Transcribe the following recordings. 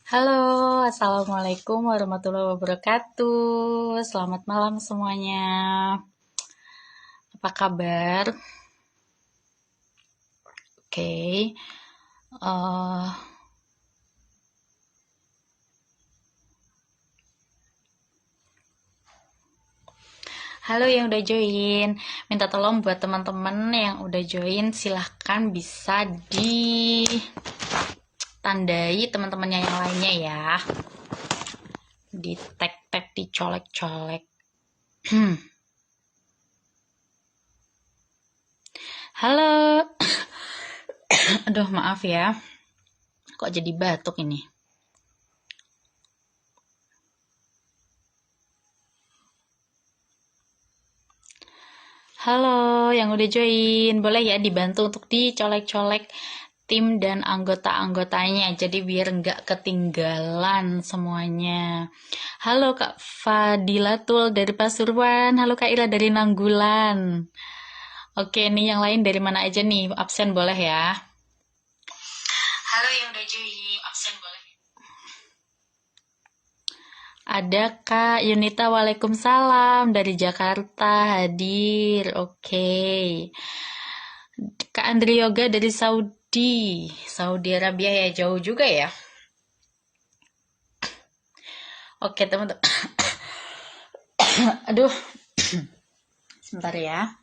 Halo, Assalamualaikum warahmatullahi wabarakatuh. Selamat malam semuanya. Apa kabar? Oke. eh, Halo yang udah join. Minta tolong buat teman-teman yang udah join, silahkan bisa ditandai teman-temannya yang lainnya ya. Di tag-tag, dicolek-colek. Halo. Aduh, maaf ya. Kok jadi batuk ini? Halo, yang udah join. Boleh ya dibantu untuk dicolek-colek tim dan anggota-anggotanya. Jadi biar nggak ketinggalan semuanya. Halo Kak Fadilatul dari Pasuruan. Halo Kak Ira dari Nanggulan. Oke, nih yang lain dari mana aja nih? Absen boleh ya. Halo yang udah join. Absen boleh. Ada Kak Yunita, waalaikumsalam dari Jakarta hadir. Oke. Kak Andri Yoga dari Saudi Arabia ya, jauh juga ya. Oke teman-teman. Aduh, sebentar ya.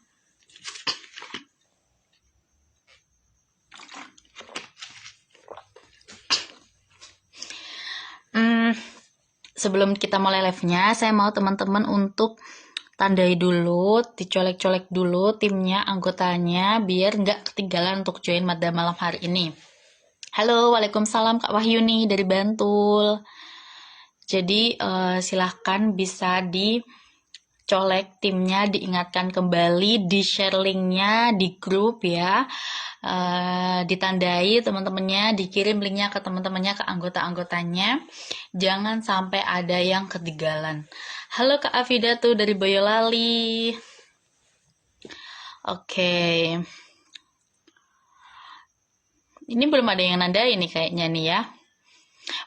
Sebelum kita mulai live-nya, saya mau teman-teman untuk tandai dulu, dicolek-colek dulu timnya, anggotanya, biar nggak ketinggalan untuk join pada malam hari ini. Halo, waalaikumsalam Kak Wahyuni dari Bantul. Jadi silahkan bisa dicolek timnya, diingatkan kembali, di share linknya di grup ya. Ditandai teman-temannya, dikirim linknya ke teman-temannya, ke anggota-anggotanya. Jangan sampai ada yang ketinggalan. Halo Kak Afida tuh dari Boyolali. Oke. Ini belum ada yang nandain nih kayaknya nih ya.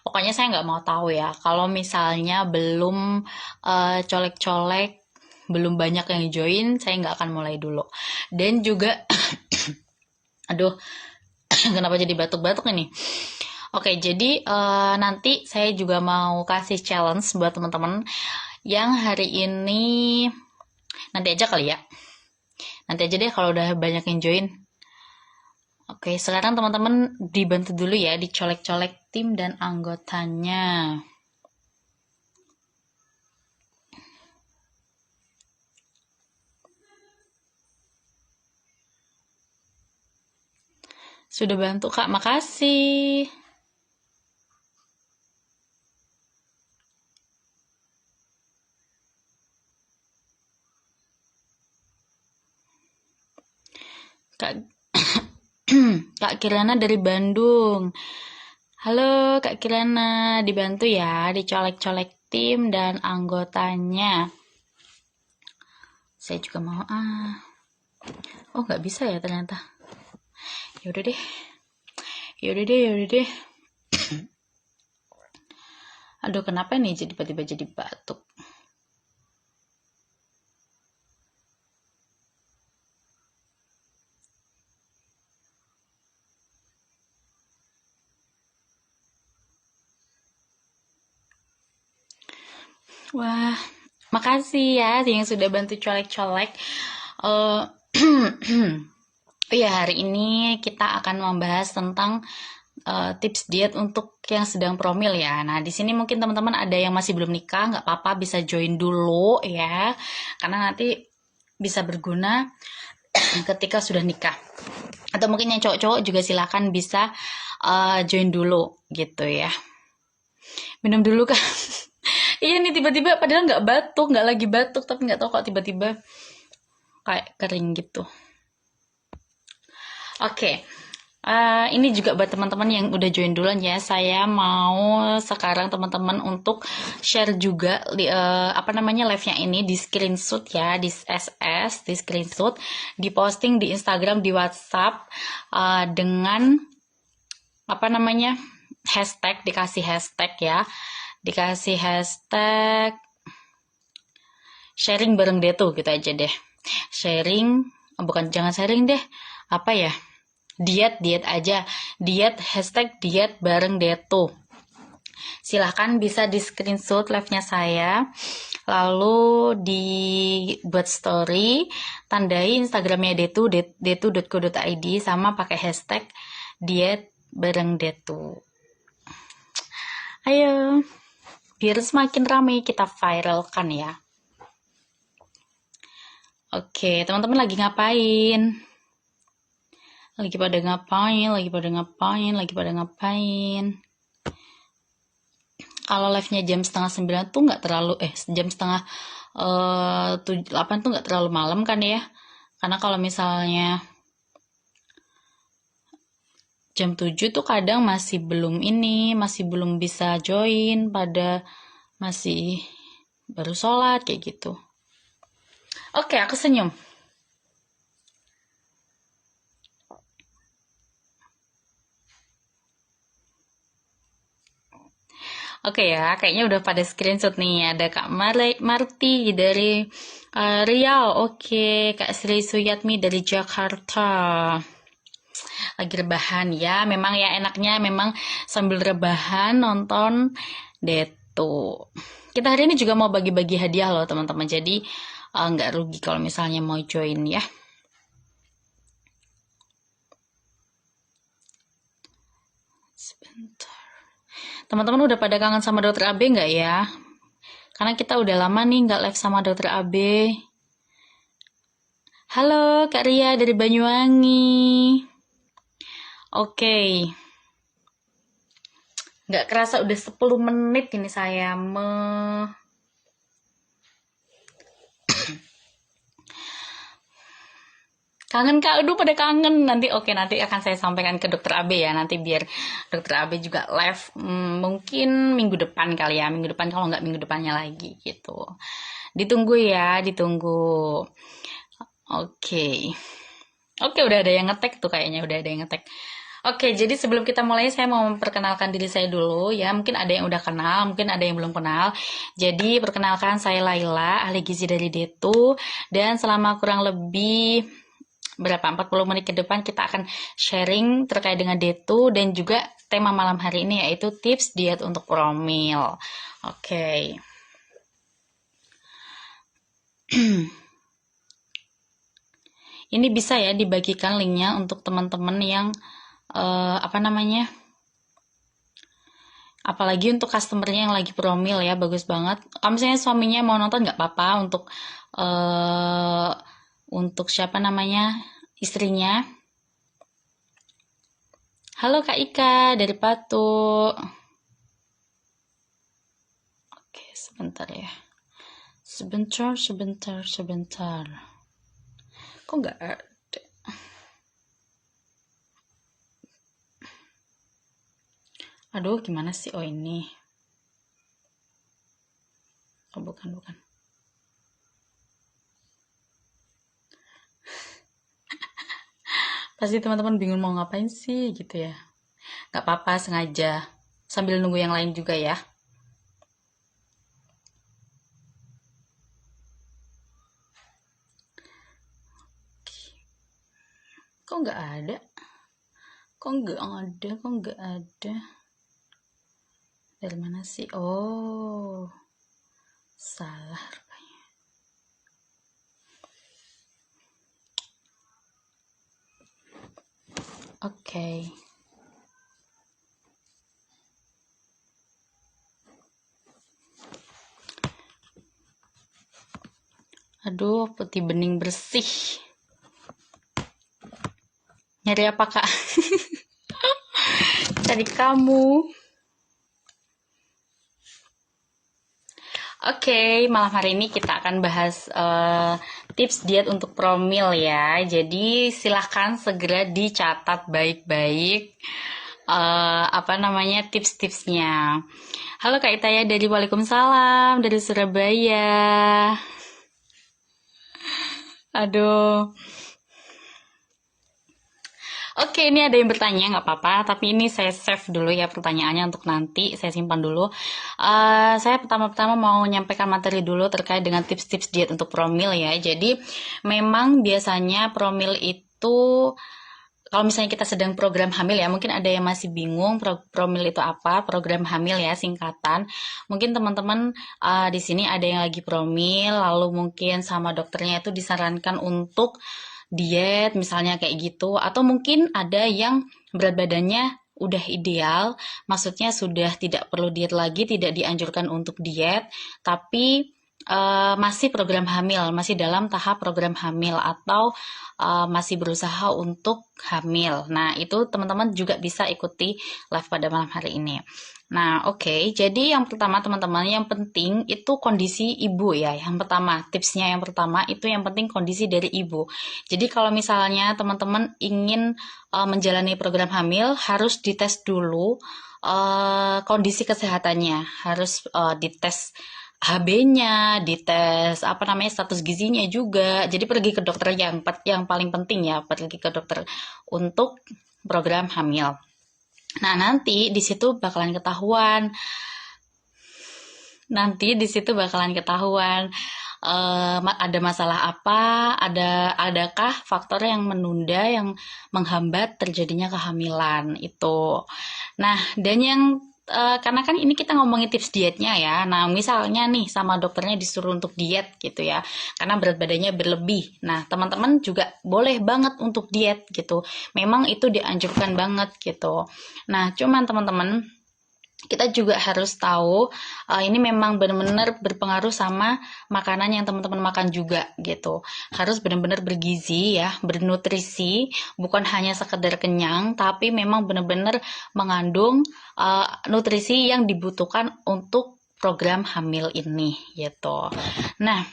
Pokoknya saya nggak mau tahu ya. Kalau misalnya belum colek-colek, belum banyak yang join, saya nggak akan mulai dulu. Dan juga, aduh, kenapa jadi batuk-batuk ini? Oke, jadi nanti saya juga mau kasih challenge buat teman-teman yang hari ini, nanti aja kali ya. Nanti aja deh kalau udah banyak yang join. Oke, sekarang teman-teman dibantu dulu ya, dicolek-colek tim dan anggotanya. Sudah bantu Kak, makasih. Kak Kak Kirana dari Bandung. Halo Kak Kirana, dibantu ya, dicolek-colek tim dan anggotanya. Saya juga mau Oh, nggak bisa ya ternyata. Yaudah deh. Aduh, kenapa nih tiba-tiba jadi batuk? Wah, makasih ya yang sudah bantu colek-colek. Oh ya, hari ini kita akan membahas tentang tips diet untuk yang sedang promil ya. Nah, di sini mungkin teman-teman ada yang masih belum nikah, nggak apa-apa, bisa join dulu ya, karena nanti bisa berguna ketika sudah nikah. Atau mungkin yang cowok-cowok juga silakan bisa join dulu gitu ya. Minum dulu kan. Iya nih tiba-tiba padahal nggak lagi batuk, tapi nggak tahu kok tiba-tiba kayak kering gitu. Oke. Ini juga buat teman-teman yang udah join duluan ya. Saya mau sekarang teman-teman untuk share juga live-nya ini di screenshot ya, di SS, di screenshot, di posting di Instagram, di WhatsApp dengan hashtag, dikasih hashtag ya. Dikasih hashtag sharing bareng Detu gitu aja deh. Sharing, bukan jangan sharing deh. Apa ya? Diet aja. Diet, hashtag diet bareng Detu. Silahkan bisa di screenshot live-nya saya, lalu dibuat story, tandai Instagramnya detu.co.id sama pakai hashtag diet bareng Detu. Ayo, biar semakin ramai kita viralkan ya. Oke, teman-teman lagi ngapain? Lagi pada ngapain? Kalau live-nya jam setengah 9 tuh nggak terlalu, jam setengah 8 tuh nggak terlalu malam kan ya. Karena kalau misalnya jam 7 tuh kadang masih belum bisa join, pada masih baru sholat kayak gitu. Oke, aku senyum. Oke ya, kayaknya udah pada screenshot nih. Ada Kak Marti dari Riau. Oke, Kak Sri Suyatmi dari Jakarta. Lagi rebahan ya. Memang ya enaknya memang sambil rebahan nonton Detu. Kita hari ini juga mau bagi-bagi hadiah loh teman-teman. Jadi nggak rugi kalau misalnya mau join ya. Sebentar. Teman-teman udah pada kangen sama Dokter Abe nggak ya? Karena kita udah lama nih nggak live sama Dokter Abe. Halo Kak Ria dari Banyuwangi. Oke. Nggak kerasa udah 10 menit ini saya Kangen Kak, aduh pada kangen. Nanti akan saya sampaikan ke Dokter Abe ya. Nanti biar Dokter Abe juga live mungkin minggu depan kali ya. Minggu depan kalau nggak minggu depannya lagi gitu. Ditunggu ya, ditunggu. Oke, udah ada yang ngetek tuh kayaknya, udah ada yang ngetek. Oke, jadi sebelum kita mulai saya mau memperkenalkan diri saya dulu ya. Mungkin ada yang udah kenal, mungkin ada yang belum kenal. Jadi perkenalkan saya Laila, ahli gizi dari Detu. Dan selama kurang lebih 40 menit ke depan kita akan sharing terkait dengan Detu dan juga tema malam hari ini yaitu tips diet untuk promil. Oke. Ini bisa ya dibagikan linknya untuk teman-teman yang apalagi untuk customernya yang lagi promil ya, bagus banget. Kalau misalnya suaminya mau nonton nggak apa-apa, untuk siapa namanya istrinya. Halo Kak Ika dari Patu. Oke, sebentar ya. Sebentar. Kok nggak ada? Aduh, gimana sih? Oh ini. Oh bukan. Pasti teman-teman bingung mau ngapain sih gitu ya. Gak apa-apa, sengaja. Sambil nunggu yang lain juga ya. Kok nggak ada? Kok nggak ada? Dari mana sih? Oh, salah rupanya. Oke. Aduh, putih bening bersih. Nyari apa Kak? Cari kamu. Oke, malam hari ini kita akan bahas tips diet untuk promil ya. Jadi silahkan segera dicatat baik-baik tips-tipsnya. Halo Kak Itaya dari Waalaikumsalam dari Surabaya. Aduh. Oke, ini ada yang bertanya, nggak apa-apa. Tapi ini saya save dulu ya pertanyaannya untuk nanti. Saya simpan dulu. Saya pertama-tama mau menyampaikan materi dulu terkait dengan tips-tips diet untuk promil ya. Jadi, memang biasanya promil itu, kalau misalnya kita sedang program hamil ya, mungkin ada yang masih bingung promil itu apa, program hamil ya singkatan. Mungkin teman-teman di sini ada yang lagi promil, lalu mungkin sama dokternya itu disarankan untuk diet misalnya kayak gitu, atau mungkin ada yang berat badannya udah ideal, maksudnya sudah tidak perlu diet lagi, tidak dianjurkan untuk diet, tapi masih program hamil, masih dalam tahap program hamil atau masih berusaha untuk hamil. Nah, itu teman-teman juga bisa ikuti live pada malam hari ini. Nah, oke. Jadi yang pertama teman-teman, yang penting itu kondisi ibu ya. Yang pertama, tipsnya yang pertama itu yang penting kondisi dari ibu. Jadi kalau misalnya teman-teman ingin menjalani program hamil, harus dites dulu kondisi kesehatannya. Harus dites HB-nya, dites apa namanya status gizinya juga. Jadi pergi ke dokter yang paling penting ya, pergi ke dokter untuk program hamil. Nah, nanti di situ bakalan ketahuan. Nanti di situ bakalan ketahuan ada masalah apa, adakah faktor yang menunda, yang menghambat terjadinya kehamilan itu. Nah, dan yang karena kan ini kita ngomongin tips dietnya ya. Nah, misalnya nih sama dokternya disuruh untuk diet gitu ya, karena berat badannya berlebih. Nah, teman-teman juga boleh banget untuk diet gitu. Memang itu dianjurkan banget gitu. Nah, cuman teman-teman, kita juga harus tahu ini memang benar-benar berpengaruh sama makanan yang teman-teman makan juga gitu. Harus benar-benar bergizi ya, bernutrisi, bukan hanya sekedar kenyang, tapi memang benar-benar mengandung nutrisi yang dibutuhkan untuk program hamil ini gitu. Nah,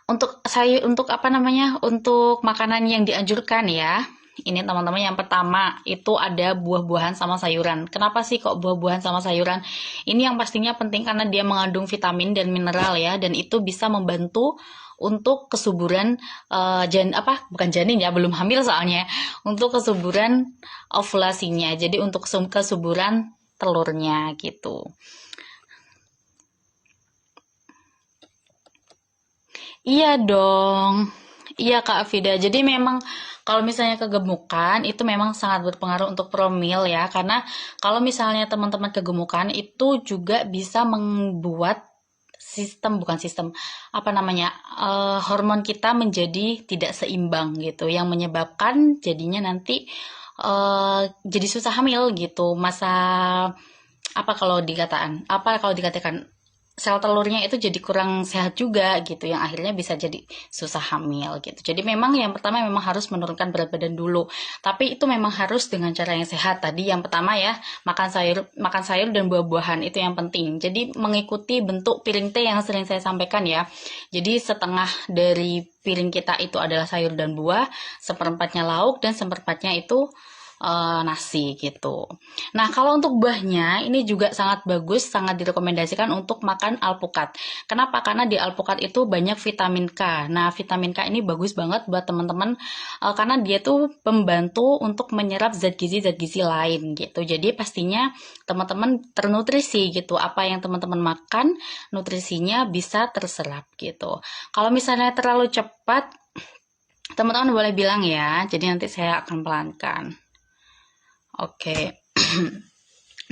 untuk apa namanya? Untuk makanan yang dianjurkan ya. Ini teman-teman, yang pertama itu ada buah-buahan sama sayuran. Kenapa sih kok buah-buahan sama sayuran? Ini yang pastinya penting karena dia mengandung vitamin dan mineral ya, dan itu bisa membantu untuk kesuburan bukan janin ya, belum hamil soalnya. Untuk kesuburan ovulasinya. Jadi untuk kesuburan telurnya gitu. Iya dong. Iya Kak Afida. Jadi memang kalau misalnya kegemukan itu memang sangat berpengaruh untuk promil ya. Karena kalau misalnya teman-teman kegemukan itu juga bisa membuat bukan sistem, apa namanya, hormon kita menjadi tidak seimbang gitu. Yang menyebabkan jadinya nanti jadi susah hamil gitu. Apa kalau dikatakan sel telurnya itu jadi kurang sehat juga gitu, yang akhirnya bisa jadi susah hamil gitu. Jadi memang yang pertama memang harus menurunkan berat badan dulu, tapi itu memang harus dengan cara yang sehat. Tadi yang pertama ya, makan sayur dan buah-buahan itu yang penting. Jadi mengikuti bentuk piring teh yang sering saya sampaikan ya. Jadi setengah dari piring kita itu adalah sayur dan buah, seperempatnya lauk, dan seperempatnya itu nasi gitu. Nah, kalau untuk buahnya ini juga sangat bagus, sangat direkomendasikan untuk makan alpukat. Kenapa? Karena di alpukat itu banyak vitamin K. Nah, vitamin K ini bagus banget buat teman-teman karena dia tuh pembantu untuk menyerap zat gizi lain gitu. Jadi pastinya teman-teman ternutrisi gitu. Apa yang teman-teman makan, nutrisinya bisa terserap gitu. Kalau misalnya terlalu cepat, teman-teman boleh bilang ya. Jadi nanti saya akan pelankan. Oke.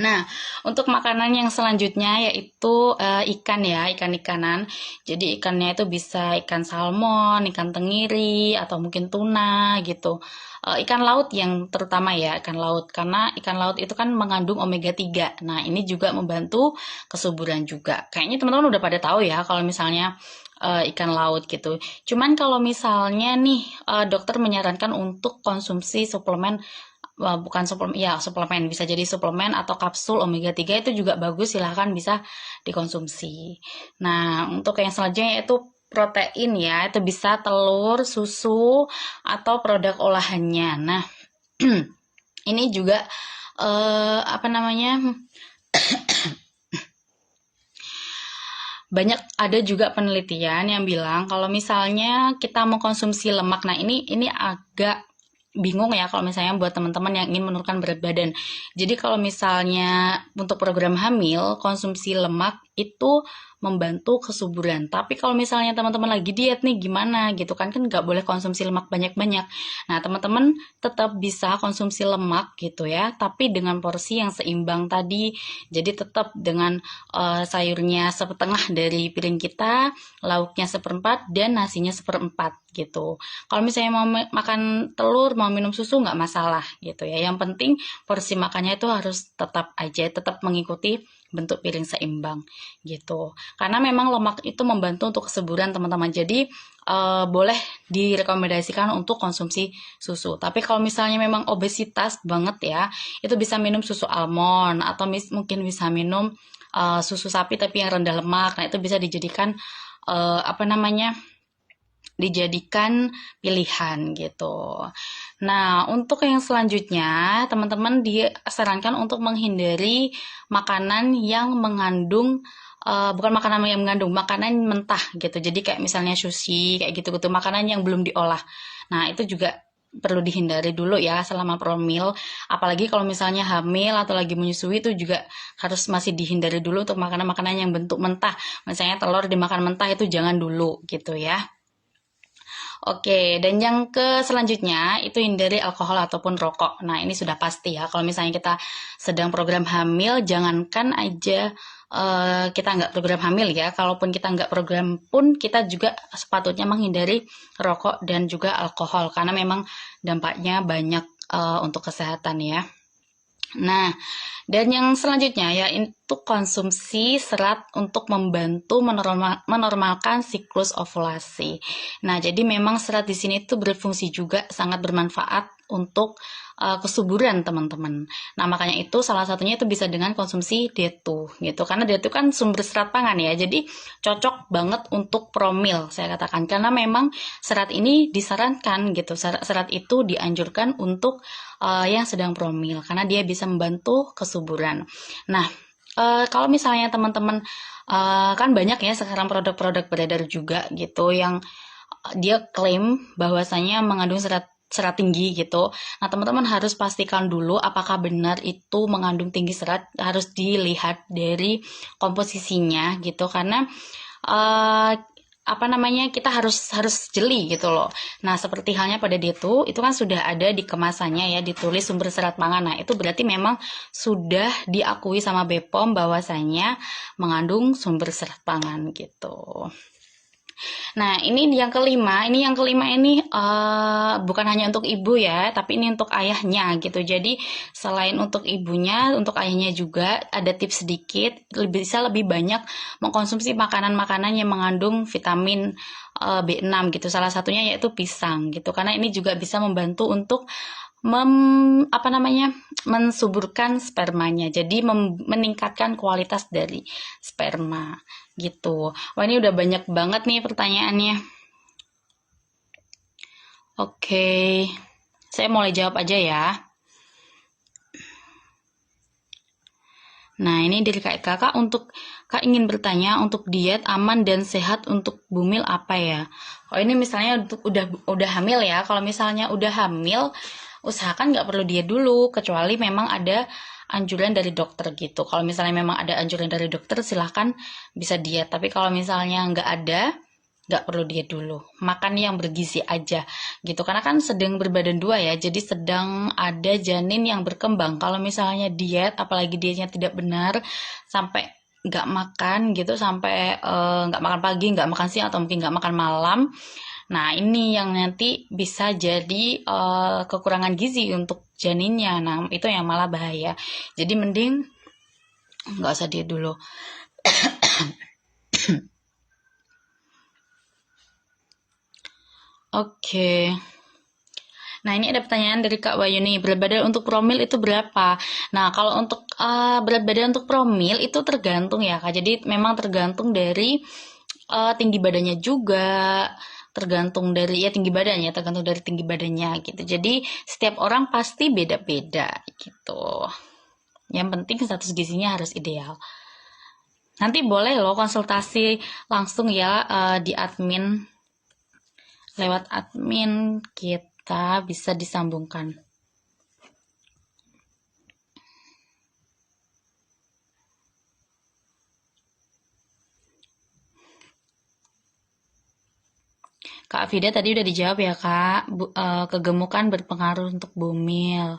Nah, untuk makanan yang selanjutnya yaitu ikan ya, ikan-ikanan. Jadi ikannya itu bisa ikan salmon, ikan tenggiri, atau mungkin tuna gitu. Ikan laut yang terutama ya, ikan laut. Karena ikan laut itu kan mengandung omega 3. Nah, ini juga membantu kesuburan juga. Kayaknya teman-teman udah pada tahu ya kalau misalnya ikan laut gitu. Cuman kalau misalnya nih dokter menyarankan untuk konsumsi suplemen, bukan suplemen ya, suplemen bisa jadi suplemen atau kapsul omega 3 itu juga bagus, silahkan bisa dikonsumsi. Nah, untuk yang selanjutnya itu protein ya, itu bisa telur, susu, atau produk olahannya. Nah, ini juga apa namanya, banyak ada juga penelitian yang bilang kalau misalnya kita mengkonsumsi lemak. Nah, ini agak bingung ya kalau misalnya buat teman-teman yang ingin menurunkan berat badan. Jadi kalau misalnya untuk program hamil, konsumsi lemak itu membantu kesuburan. Tapi kalau misalnya teman-teman lagi diet nih gimana gitu kan nggak boleh konsumsi lemak banyak-banyak. Nah teman-teman tetap bisa konsumsi lemak gitu ya, tapi dengan porsi yang seimbang tadi. Jadi tetap dengan sayurnya setengah dari piring kita, lauknya seperempat, dan nasinya seperempat gitu. Kalau misalnya mau makan telur, mau minum susu nggak masalah gitu ya. Yang penting porsi makannya itu harus tetap aja, tetap mengikuti bentuk piring seimbang gitu. Karena memang lemak itu membantu untuk kesuburan teman-teman. Jadi boleh direkomendasikan untuk konsumsi susu. Tapi kalau misalnya memang obesitas banget ya, itu bisa minum susu almond atau mungkin bisa minum susu sapi tapi yang rendah lemak. Nah itu bisa dijadikan dijadikan pilihan gitu. Nah, untuk yang selanjutnya, teman-teman disarankan untuk menghindari makanan yang mengandung bukan makanan yang mengandung, makanan mentah gitu. Jadi kayak misalnya sushi, kayak gitu-gitu, makanan yang belum diolah. Nah, itu juga perlu dihindari dulu ya selama promil. Apalagi kalau misalnya hamil atau lagi menyusui itu juga harus masih dihindari dulu untuk makanan-makanan yang bentuk mentah. Misalnya telur dimakan mentah itu jangan dulu gitu ya. Oke, dan yang ke selanjutnya itu hindari alkohol ataupun rokok. Nah, ini sudah pasti ya. Kalau misalnya kita sedang program hamil, jangankan aja kita nggak program hamil ya. Kalaupun kita nggak program pun, kita juga sepatutnya menghindari rokok dan juga alkohol. Karena memang dampaknya banyak untuk kesehatan ya. Nah, dan yang selanjutnya ya itu konsumsi serat untuk membantu menormalkan siklus ovulasi. Nah, jadi memang serat di sini itu berfungsi juga sangat bermanfaat untuk kesuburan teman-teman. Nah, makanya itu salah satunya itu bisa dengan konsumsi D2 gitu. Karena D2 kan sumber serat pangan ya. Jadi cocok banget untuk promil saya katakan. Karena memang serat ini disarankan gitu. Serat itu dianjurkan untuk yang sedang promil karena dia bisa membantu kesuburan. Nah, kalau misalnya teman-teman kan banyak ya sekarang produk-produk beredar juga gitu yang dia klaim bahwasanya mengandung serat tinggi gitu. Nah, teman-teman harus pastikan dulu apakah benar itu mengandung tinggi serat, harus dilihat dari komposisinya gitu karena kita harus jeli gitu loh. Nah, seperti halnya pada itu kan sudah ada di kemasannya ya, ditulis sumber serat pangan. Nah, itu berarti memang sudah diakui sama BPOM bahwasanya mengandung sumber serat pangan gitu. Nah, ini yang kelima ini bukan hanya untuk ibu ya, tapi ini untuk ayahnya gitu. Jadi, selain untuk ibunya, untuk ayahnya juga ada tips sedikit, bisa lebih banyak mengkonsumsi makanan-makanan yang mengandung vitamin B6 gitu. Salah satunya yaitu pisang gitu. Karena ini juga bisa membantu untuk mensuburkan spermanya. Jadi meningkatkan kualitas dari sperma gitu. Wah, ini udah banyak banget nih pertanyaannya. Oke. Saya mulai jawab aja ya. Nah, ini dari Kak untuk Kak ingin bertanya untuk diet aman dan sehat untuk bumil apa ya? Oh, ini misalnya untuk udah hamil ya. Kalau misalnya udah hamil, usahakan nggak perlu diet dulu, kecuali memang ada anjuran dari dokter gitu. Kalau misalnya memang ada anjuran dari dokter, silahkan bisa diet. Tapi kalau misalnya nggak perlu diet dulu. Makan yang bergizi aja gitu. Karena kan sedang berbadan dua ya, jadi sedang ada janin yang berkembang. Kalau misalnya diet, apalagi dietnya tidak benar, sampai nggak makan gitu, sampai nggak makan pagi, nggak makan siang, atau mungkin nggak makan malam. Nah, ini yang nanti bisa jadi kekurangan gizi untuk janinnya. Nah, itu yang malah bahaya. Jadi mending nggak usah diet dulu. Oke. Nah, ini ada pertanyaan dari Kak Wayuni. Berat badan untuk promil itu berapa? Nah, kalau untuk berat badan untuk promil itu tergantung ya, Kak. Jadi memang tergantung dari tinggi badannya juga, tergantung dari tergantung dari tinggi badannya gitu. Jadi setiap orang pasti beda-beda gitu. Yang penting status gizinya harus ideal. Nanti boleh loh konsultasi langsung ya di admin, lewat admin Ika bisa disambungkan. Kak Afida tadi udah dijawab ya Kak, kegemukan berpengaruh untuk bumil.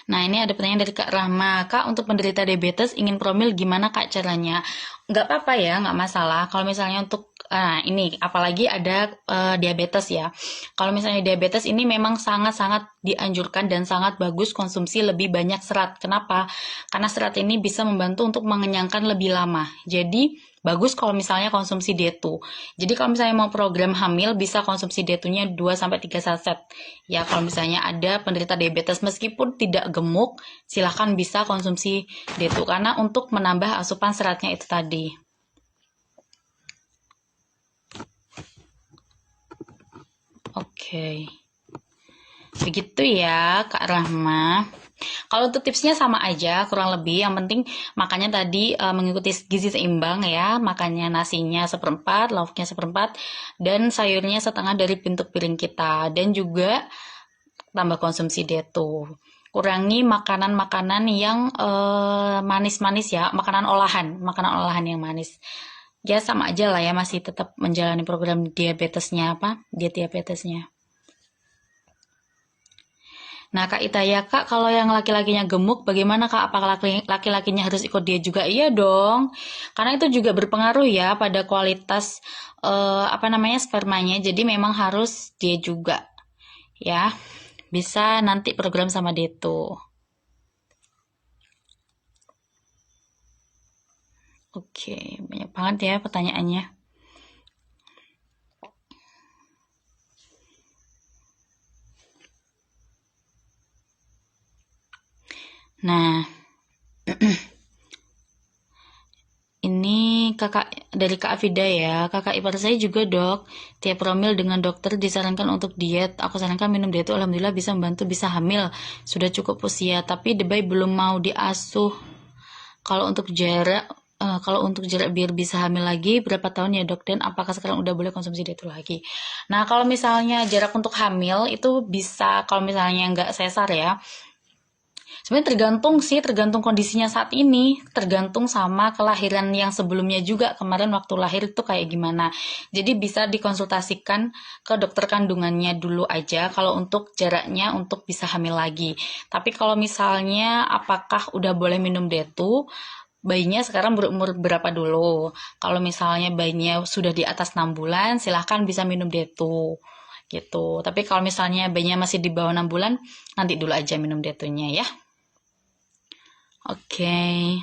Nah, ini ada pertanyaan dari Kak Rahma. Kak, untuk penderita diabetes ingin promil gimana Kak caranya? Nggak apa-apa ya, nggak masalah. Kalau misalnya untuk, ini, apalagi ada diabetes ya. Kalau misalnya diabetes ini memang sangat-sangat dianjurkan dan sangat bagus konsumsi lebih banyak serat. Kenapa? Karena serat ini bisa membantu untuk mengenyangkan lebih lama. Jadi, bagus kalau misalnya konsumsi D2. Jadi kalau misalnya mau program hamil bisa konsumsi D2-nya 2-3 saset. Ya kalau misalnya ada penderita diabetes meskipun tidak gemuk, silahkan bisa konsumsi D2 karena untuk menambah asupan seratnya itu tadi. Oke. Begitu ya Kak Rahma. Kalau untuk tipsnya sama aja, kurang lebih. Yang penting makannya tadi mengikuti gizi seimbang ya. Makannya nasinya seperempat, lauknya seperempat, dan sayurnya setengah dari bentuk piring kita. Dan juga tambah konsumsi D2. Kurangi makanan-makanan yang manis-manis ya, makanan olahan yang manis. Ya sama aja lah ya, masih tetap menjalani program diabetesnya diet diabetesnya. Nah, Kak Itaya, Kak, kalau yang laki-lakinya gemuk, bagaimana Kak? Apakah laki-lakinya harus ikut dia juga? Iya dong, karena itu juga berpengaruh ya pada kualitas spermanya. Jadi memang harus dia juga, ya. Bisa nanti program sama dia tuh. Oke, banyak banget ya pertanyaannya. Nah, ini kakak dari Kak Afida ya. Kakak ipar saya juga dok. Tiap promil dengan dokter disarankan untuk diet. Aku sarankan minum diet itu alhamdulillah bisa membantu bisa hamil. Sudah cukup usia, tapi debay belum mau diasuh. Kalau untuk jarak biar bisa hamil lagi berapa tahun ya dok, dan apakah sekarang udah boleh konsumsi diet lagi? Nah kalau misalnya jarak untuk hamil itu bisa, kalau misalnya nggak sesar ya, sebenarnya tergantung kondisinya saat ini, tergantung sama kelahiran yang sebelumnya juga, kemarin waktu lahir itu kayak gimana. Jadi bisa dikonsultasikan ke dokter kandungannya dulu aja kalau untuk jaraknya untuk bisa hamil lagi. Tapi kalau misalnya apakah udah boleh minum D2, bayinya sekarang berumur berapa dulu. Kalau misalnya bayinya sudah di atas 6 bulan, silahkan bisa minum D2 gitu. Tapi kalau misalnya bayinya masih di bawah 6 bulan, nanti dulu aja minum D2-nya ya. Oke.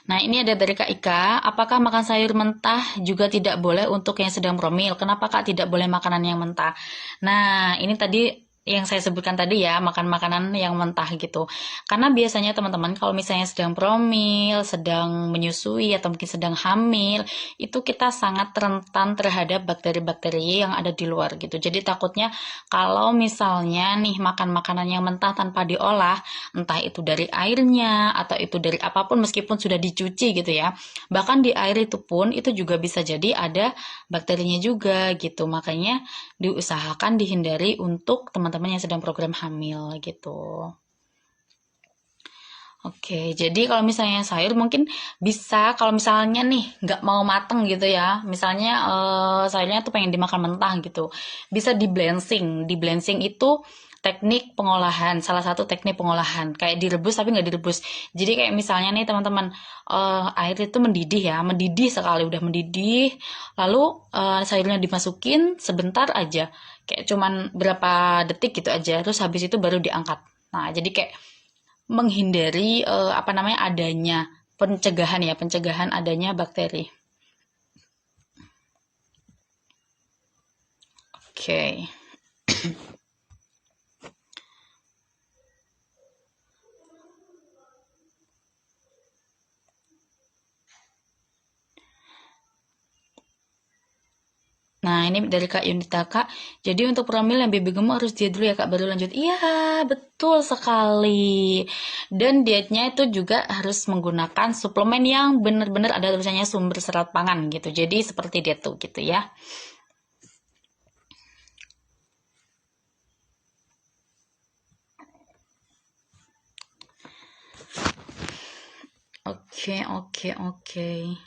Nah, ini ada dari Kak Ika. Apakah makan sayur mentah juga tidak boleh untuk yang sedang promil? Kenapa Kak tidak boleh makanan yang mentah? Nah, ini tadi yang saya sebutkan tadi ya, makan makanan yang mentah gitu. Karena biasanya teman-teman kalau misalnya sedang promil, sedang menyusui, atau mungkin sedang hamil, itu kita sangat rentan terhadap bakteri-bakteri yang ada di luar gitu. Jadi takutnya kalau misalnya nih makan makanan yang mentah tanpa diolah, entah itu dari airnya, atau itu dari apapun meskipun sudah dicuci gitu ya. Bahkan di air itu pun, itu juga bisa jadi ada bakterinya juga gitu. Makanya diusahakan dihindari untuk teman-teman yang sedang program hamil gitu. Oke, jadi kalau misalnya sayur mungkin bisa, kalau misalnya nih nggak mau mateng gitu ya, misalnya sayurnya tuh pengen dimakan mentah gitu, bisa di blensing. Di blensing itu teknik pengolahan, salah satu teknik pengolahan, kayak direbus tapi nggak direbus. Jadi kayak misalnya nih teman-teman, air itu mendidih sekali, udah mendidih, lalu sayurnya dimasukin sebentar aja, kayak cuman berapa detik gitu aja, terus habis itu baru diangkat. Nah, jadi kayak menghindari adanya pencegahan adanya bakteri. Oke. Nah, ini dari Kak Yunita, Kak. Jadi untuk promil yang baby gemuk harus diet dulu ya, Kak, baru lanjut. Iya, betul sekali. Dan dietnya itu juga harus menggunakan suplemen yang benar-benar ada tulisannya sumber serat pangan gitu. Jadi seperti diet tuh gitu ya. Oke.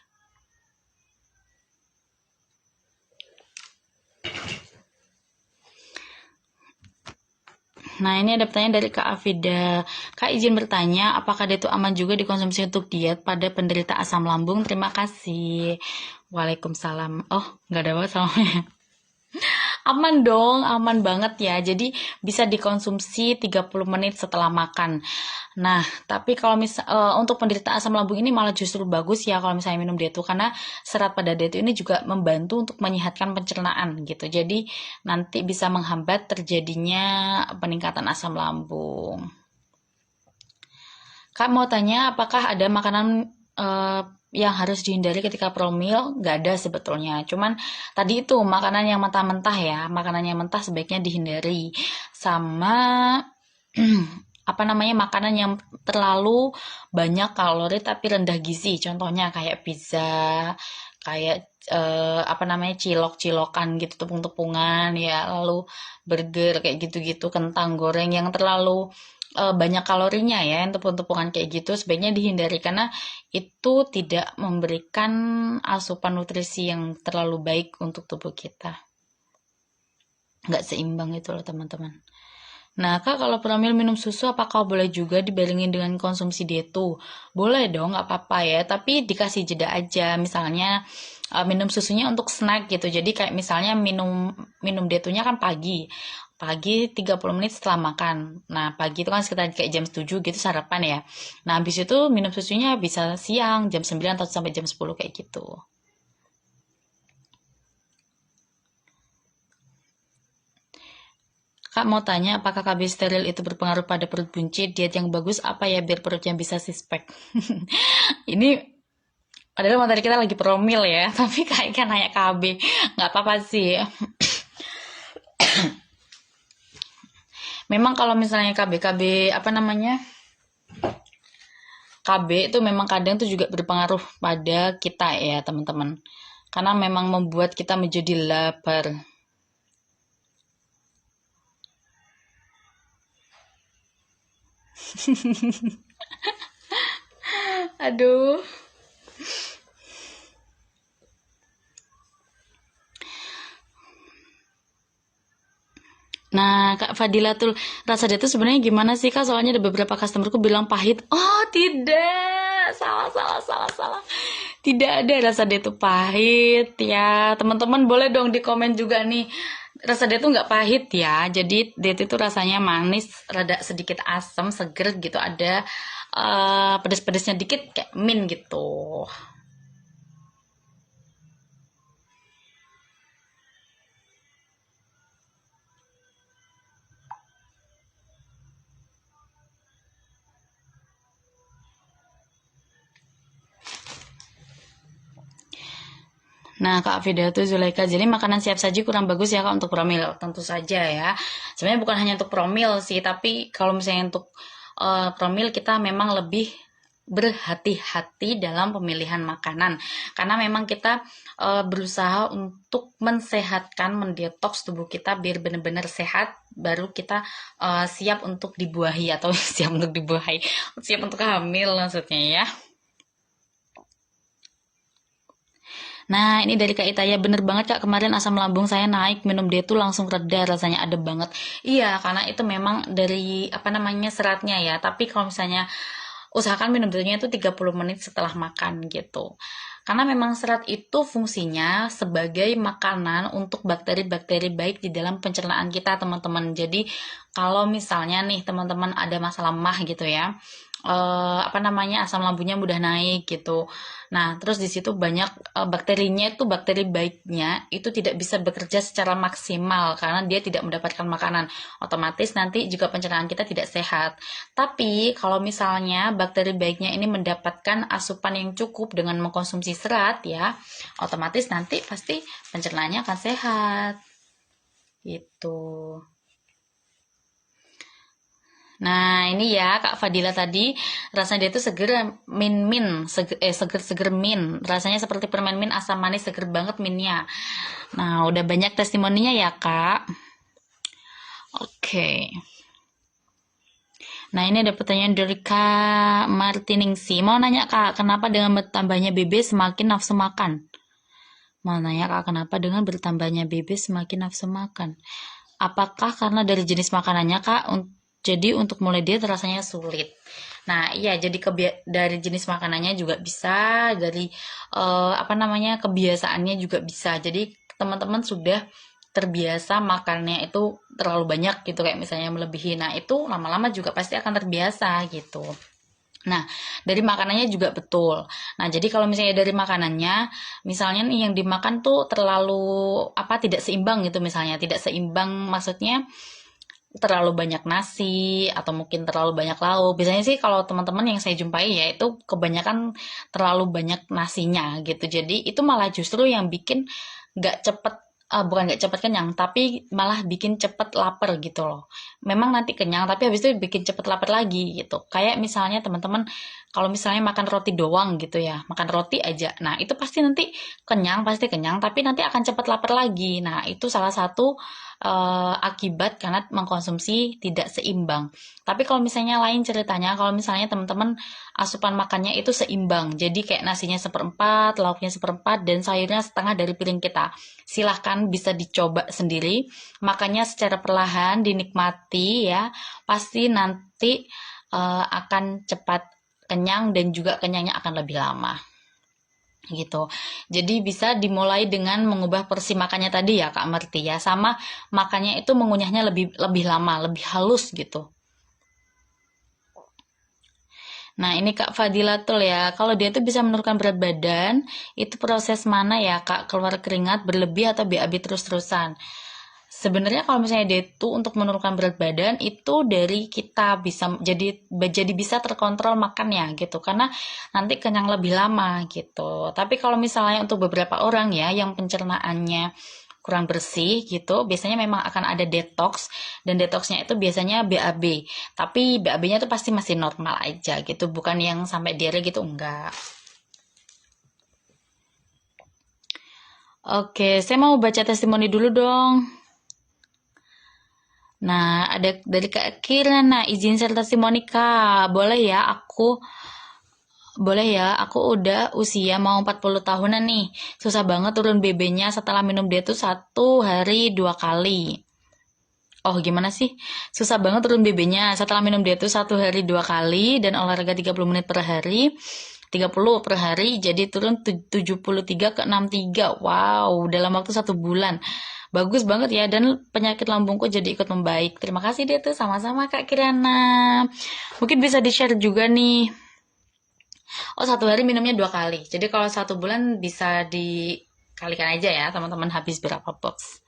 Nah, ini ada pertanyaan dari Kak Afida. Kak, izin bertanya, apakah dia itu aman juga dikonsumsi untuk diet pada penderita asam lambung? Terima kasih. Waalaikumsalam. Oh, nggak ada apa salamnya. Aman dong, aman banget ya. Jadi bisa dikonsumsi 30 menit setelah makan. Nah, tapi kalau untuk penderita asam lambung ini malah justru bagus ya kalau misalnya minum detu, karena serat pada detu ini juga membantu untuk menyehatkan pencernaan gitu. Jadi nanti bisa menghambat terjadinya peningkatan asam lambung. Kak mau tanya, apakah ada makanan yang harus dihindari ketika promil? Nggak ada sebetulnya. Cuman tadi itu makanan yang mentah-mentah ya, makanan yang mentah sebaiknya dihindari. Sama apa namanya, makanan yang terlalu banyak kalori tapi rendah gizi. Contohnya kayak pizza, kayak apa namanya, cilok-cilokan gitu, tepung-tepungan ya, lalu burger kayak gitu-gitu, kentang goreng yang terlalu banyak kalorinya ya, yang tepung-tepungan kayak gitu sebaiknya dihindari karena itu tidak memberikan asupan nutrisi yang terlalu baik untuk tubuh kita. Nggak seimbang itu loh teman-teman. Nah, Kak, kalau Pramil minum susu, apakah boleh juga dibarengin dengan konsumsi detu? Boleh dong, nggak apa-apa ya. Tapi dikasih jeda aja. Misalnya, minum susunya untuk snack gitu. Jadi kayak misalnya minum detunya kan pagi. Pagi 30 menit setelah makan. Nah, pagi itu kan sekitar kayak jam 7 gitu sarapan ya. Nah, habis itu minum susunya bisa siang, jam 9 atau sampai jam 10 kayak gitu. Kak mau tanya, apakah KB steril itu berpengaruh pada perut buncit? Diet yang bagus apa ya biar perutnya bisa six-pack? Ini padahal materi kita lagi promil ya, tapi kayaknya nanya KB. Nggak apa-apa sih. Memang kalau misalnya KB apa namanya, KB itu memang kadang tuh juga berpengaruh pada kita ya teman-teman. Karena memang membuat kita menjadi lapar. Aduh. Nah, Kak Fadilatul, rasa dia tuh sebenarnya gimana sih Kak? Soalnya ada beberapa customerku bilang pahit. Oh, tidak. Salah. Tidak ada rasa dia tuh pahit ya. Teman-teman boleh dong di komen juga nih. Rasa dia tuh nggak pahit ya. Jadi dia itu rasanya manis, rada sedikit asam, seger gitu. Ada pedes-pedesnya dikit kayak mint gitu. Nah, Kak Fida tuh Zulaika, jadi makanan siap saji kurang bagus ya Kak untuk promil. Tentu saja ya. Sebenarnya bukan hanya untuk promil sih, tapi kalau misalnya untuk promil kita memang lebih berhati-hati dalam pemilihan makanan. Karena memang kita berusaha untuk mensehatkan, mendetoks tubuh kita biar benar-benar sehat, baru kita siap untuk dibuahi atau siap untuk dibuahi, siap untuk hamil maksudnya ya. Nah, ini dari Kak Itaya, bener banget Kak, kemarin asam lambung saya naik, minum dia tuh langsung reda, rasanya adem banget. Iya, karena itu memang dari, apa namanya, seratnya ya, tapi kalau misalnya usahakan minum detunya itu 30 menit setelah makan gitu. Karena memang serat itu fungsinya sebagai makanan untuk bakteri-bakteri baik di dalam pencernaan kita, teman-teman. Jadi, kalau misalnya nih teman-teman ada masalah mah gitu ya, apa namanya, asam lambungnya mudah naik gitu. Nah, terus di situ banyak bakterinya, itu bakteri baiknya itu tidak bisa bekerja secara maksimal karena dia tidak mendapatkan makanan. Otomatis nanti juga pencernaan kita tidak sehat. Tapi kalau misalnya bakteri baiknya ini mendapatkan asupan yang cukup dengan mengkonsumsi serat ya, otomatis nanti pasti pencernaannya akan sehat. Gitu. Nah, ini ya Kak Fadila tadi, rasanya dia tuh seger min seger min. Rasanya seperti permen min asam manis, seger banget minnya. Nah, udah banyak testimoninya ya Kak. Oke. Nah, ini ada pertanyaan dari Kak Martiningsi. Mau nanya Kak, kenapa dengan bertambahnya BB semakin nafsu makan? Mau nanya Kak, kenapa dengan bertambahnya BB semakin nafsu makan? Apakah karena dari jenis makanannya Kak? Jadi untuk mulai diet rasanya sulit. Nah, iya, jadi dari jenis makanannya juga bisa, dari kebiasaannya juga bisa. Jadi teman-teman sudah terbiasa makannya itu terlalu banyak gitu, kayak misalnya melebihi. Nah, itu lama-lama juga pasti akan terbiasa gitu. Nah, dari makanannya juga betul. Nah, jadi kalau misalnya dari makanannya, misalnya nih yang dimakan tuh terlalu tidak seimbang gitu, misalnya tidak seimbang maksudnya terlalu banyak nasi atau mungkin terlalu banyak lauk. Biasanya sih kalau teman-teman yang saya jumpai ya itu kebanyakan terlalu banyak nasinya gitu. Jadi itu malah justru yang bikin nggak cepet, bukan nggak cepet kenyang, tapi malah bikin cepet lapar gitu loh. Memang nanti kenyang, tapi habis itu bikin cepet lapar lagi gitu. Kayak misalnya teman-teman kalau misalnya makan roti doang gitu ya, makan roti aja. Nah, itu pasti nanti pasti kenyang, tapi nanti akan cepet lapar lagi. Nah, itu salah satu akibat karena mengkonsumsi tidak seimbang. Tapi kalau misalnya lain ceritanya, kalau misalnya teman-teman asupan makannya itu seimbang, jadi kayak nasinya seperempat, lauknya seperempat, dan sayurnya setengah dari piring kita. Silahkan bisa dicoba sendiri, makannya secara perlahan, dinikmati ya, pasti nanti akan cepat kenyang dan juga kenyangnya akan lebih lama gitu. Jadi bisa dimulai dengan mengubah porsi makannya tadi ya Kak Merti ya, sama makannya itu mengunyahnya lebih lama, lebih halus gitu. Nah, ini Kak Fadilatul ya. Kalau dia tuh bisa menurunkan berat badan, itu proses mana ya Kak? Keluar keringat berlebih atau BAB terus-terusan? Sebenarnya kalau misalnya dia itu untuk menurunkan berat badan itu dari kita bisa jadi bisa terkontrol makannya gitu, karena nanti kenyang lebih lama gitu. Tapi kalau misalnya untuk beberapa orang ya yang pencernaannya kurang bersih gitu, biasanya memang akan ada detox, dan detoxnya itu biasanya BAB. Tapi BAB-nya tuh pasti masih normal aja gitu, bukan yang sampai diare gitu, enggak. Oke, saya mau baca testimoni dulu dong. Nah, ada dari Kak Kirana, izin share testimoni Kak. Boleh ya, aku udah usia mau 40 tahunan nih. Susah banget turun BB-nya setelah minum dia tuh 1 hari 2 kali. Oh, gimana sih? Susah banget turun BB-nya setelah minum dia tuh 1 hari 2 kali dan olahraga 30 menit per hari. 30 per hari, jadi turun 73 ke 63. Wow, dalam waktu 1 bulan. Bagus banget ya, dan penyakit lambungku jadi ikut membaik. Terima kasih dia tuh, sama-sama Kak Kirana. Mungkin bisa di-share juga nih. Oh, 1 hari minumnya 2 kali. Jadi kalau 1 bulan bisa dikalikan aja ya, teman-teman habis berapa box.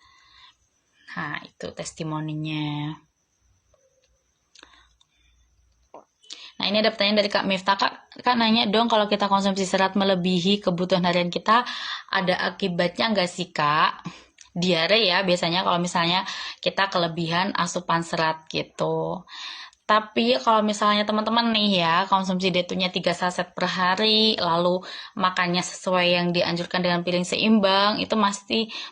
Nah, itu testimoninya. Nah, ini ada pertanyaan dari Kak Miftah. Kak nanya dong, kalau kita konsumsi serat melebihi kebutuhan harian kita, ada akibatnya nggak sih, Kak? Diare ya, biasanya kalau misalnya kita kelebihan asupan serat gitu. Tapi kalau misalnya teman-teman nih ya, konsumsi detunya 3 saset per hari, lalu makannya sesuai yang dianjurkan dengan piring seimbang, itu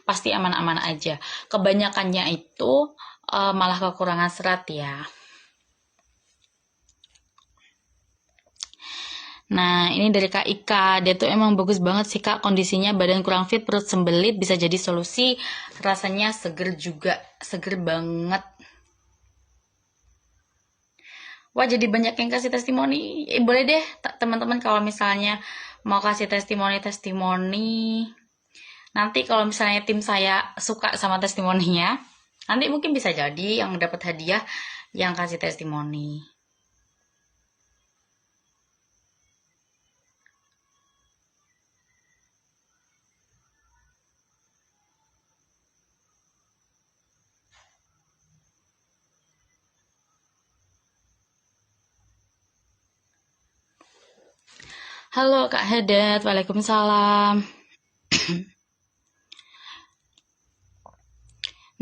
pasti aman-aman aja. Kebanyakannya itu malah kekurangan serat ya. Nah, ini dari Kak Ika. Dia tuh emang bagus banget sih Kak, kondisinya badan kurang fit, perut sembelit, bisa jadi solusi. Rasanya seger juga, seger banget. Wah, jadi banyak yang kasih testimoni. Boleh deh, teman-teman kalau misalnya mau kasih testimoni. Nanti kalau misalnya tim saya suka sama testimoninya, nanti mungkin bisa jadi yang dapat hadiah yang kasih testimoni. Halo Kak Hedet, Waalaikumsalam.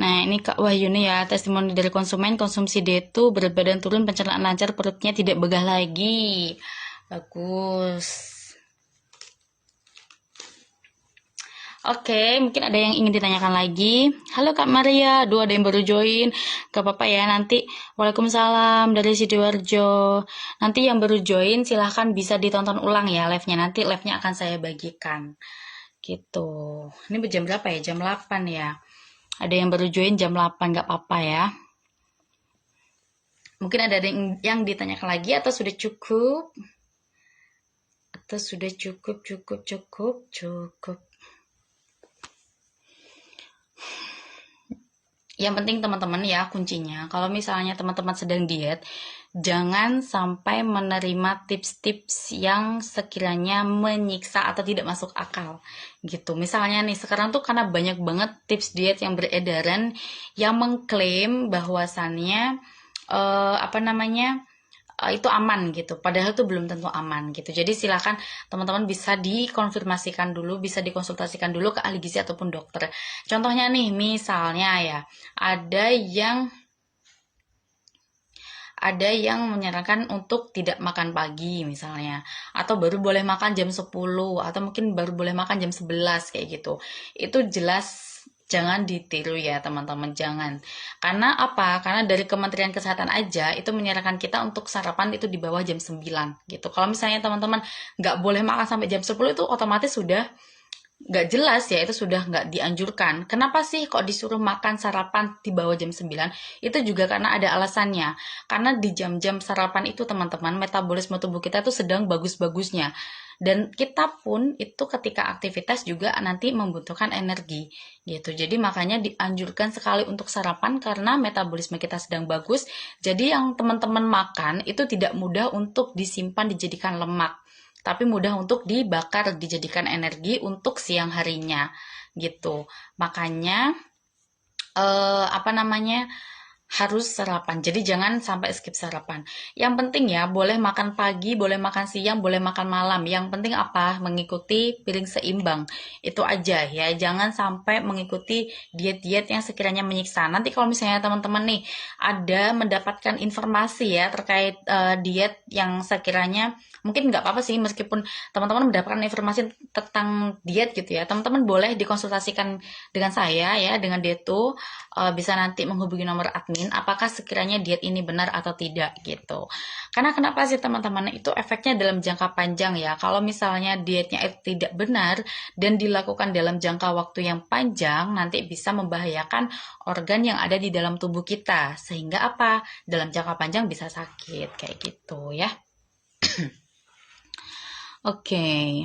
Nah, ini Kak Wahyuni ya, testimoni dari konsumen, konsumsi D2, berat badan turun, pencernaan lancar, perutnya tidak begah lagi. Bagus. Oke, mungkin ada yang ingin ditanyakan lagi. Halo Kak Maria, aduh ada yang baru join. Gak apa-apa ya, nanti Waalaikumsalam dari Sidoarjo. Nanti yang baru join silahkan bisa ditonton ulang ya live-nya. Nanti live-nya akan saya bagikan. Gitu. Ini jam berapa ya? Jam 8 ya. Ada yang baru join jam 8, gak apa-apa ya. Mungkin ada yang ditanyakan lagi atau sudah cukup? Atau sudah cukup. Yang penting teman-teman ya kuncinya, kalau misalnya teman-teman sedang diet, jangan sampai menerima tips-tips yang sekiranya menyiksa atau tidak masuk akal gitu. Misalnya nih sekarang tuh karena banyak banget tips diet yang beredaran yang mengklaim bahwasannya itu aman gitu, padahal itu belum tentu aman gitu. Jadi silakan teman-teman bisa dikonfirmasikan dulu, bisa dikonsultasikan dulu ke ahli gizi ataupun dokter. Contohnya nih, misalnya ya, ada yang menyarankan untuk tidak makan pagi misalnya, atau baru boleh makan jam 10, atau mungkin baru boleh makan jam 11 kayak gitu. Itu jelas jangan ditiru ya teman-teman, jangan. Karena apa? Karena dari Kementerian Kesehatan aja itu menyarankan kita untuk sarapan itu di bawah jam 9 gitu. Kalau misalnya teman-teman nggak boleh makan sampai jam 10, itu otomatis sudah nggak jelas ya, itu sudah nggak dianjurkan. Kenapa sih kok disuruh makan sarapan di bawah jam 9? Itu juga karena ada alasannya. Karena di jam-jam sarapan itu teman-teman, metabolisme tubuh kita tuh sedang bagus-bagusnya. Dan kita pun itu ketika aktivitas juga nanti membutuhkan energi gitu. Jadi makanya dianjurkan sekali untuk sarapan karena metabolisme kita sedang bagus. Jadi yang teman-teman makan itu tidak mudah untuk disimpan dijadikan lemak, tapi mudah untuk dibakar dijadikan energi untuk siang harinya gitu. Makanya harus sarapan. Jadi jangan sampai skip sarapan. Yang penting ya, boleh makan pagi, boleh makan siang, boleh makan malam. Yang penting apa? Mengikuti piring seimbang. Itu aja ya. Jangan sampai mengikuti diet-diet yang sekiranya menyiksa. Nanti kalau misalnya teman-teman nih ada mendapatkan informasi ya terkait diet yang sekiranya mungkin nggak apa-apa sih meskipun teman-teman mendapatkan informasi tentang diet gitu ya. Teman-teman boleh dikonsultasikan dengan saya ya, dengan Detu. Bisa nanti menghubungi nomor admin apakah sekiranya diet ini benar atau tidak gitu. Karena kenapa sih teman-teman, itu efeknya dalam jangka panjang ya. Kalau misalnya dietnya itu tidak benar dan dilakukan dalam jangka waktu yang panjang, nanti bisa membahayakan organ yang ada di dalam tubuh kita, sehingga apa, dalam jangka panjang bisa sakit kayak gitu ya. Oke.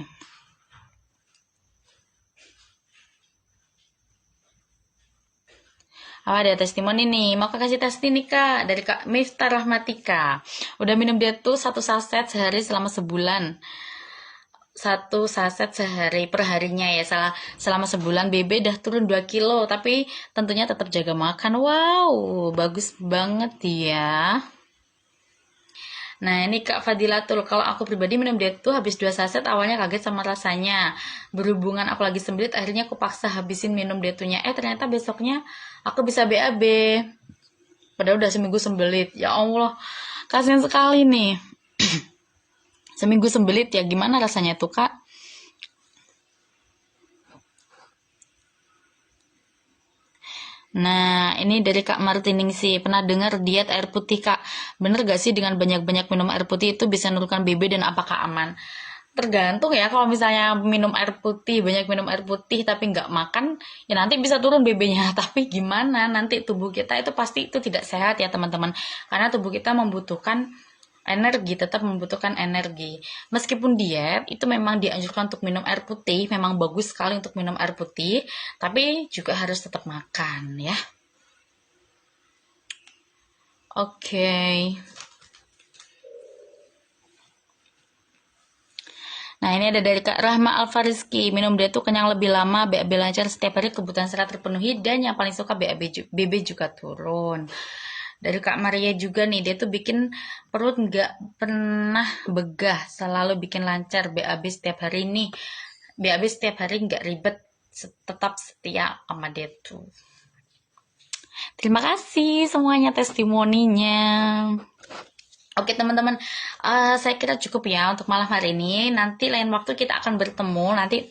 Ada testimoni nih, mau kasih testimoni Kak dari Kak Miftah Rahmatika. Udah minum dia tuh 1 saset sehari selama sebulan. 1 saset sehari per harinya ya, selama sebulan. BB udah turun 2 kilo, tapi tentunya tetap jaga makan. Wow, bagus banget ya. Nah ini Kak Fadilatul, kalau aku pribadi minum diet tuh habis 2 saset awalnya kaget sama rasanya. Berhubungan aku lagi sembelit, akhirnya aku paksa habisin minum dietunya. Ternyata besoknya aku bisa BAB. Padahal udah seminggu sembelit. Ya Allah, kasihan sekali nih. Seminggu sembelit ya, gimana rasanya tuh Kak? Nah, ini dari Kak Martining sih. Pernah dengar diet air putih, Kak? Bener gak sih dengan banyak-banyak minum air putih itu bisa menurunkan BB dan apakah aman? Tergantung ya, kalau misalnya minum air putih, banyak minum air putih tapi nggak makan, ya nanti bisa turun BB-nya. Tapi gimana? Nanti tubuh kita itu pasti itu tidak sehat ya teman-teman. Karena tubuh kita membutuhkan energi, tetap membutuhkan energi. Meskipun diet, itu memang dianjurkan untuk minum air putih, memang bagus sekali untuk minum air putih, tapi juga harus tetap makan ya. Oke. Nah ini ada dari Kak Rahma Alfariski, minum dia tuh kenyang lebih lama, BAB lancar setiap hari, kebutuhan serat terpenuhi, dan yang paling suka BB juga turun. Dari Kak Maria juga nih, dia tuh bikin perut nggak pernah begah, selalu bikin lancar BAB setiap hari nih. BAB setiap hari nggak ribet, tetap setia sama dia tuh. Terima kasih semuanya testimoninya. Oke teman-teman, saya kira cukup ya untuk malam hari ini. Nanti lain waktu kita akan bertemu. Nanti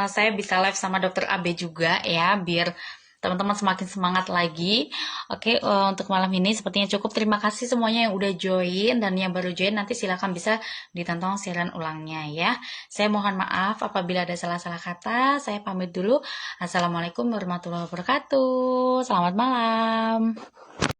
saya bisa live sama Dokter AB juga ya, biar teman-teman semakin semangat lagi. Oke, untuk malam ini sepertinya cukup. Terima kasih semuanya yang udah join, dan yang baru join nanti silakan bisa ditonton siaran ulangnya ya. Saya mohon maaf apabila ada salah-salah kata. Saya pamit dulu. Assalamualaikum warahmatullahi wabarakatuh. Selamat malam.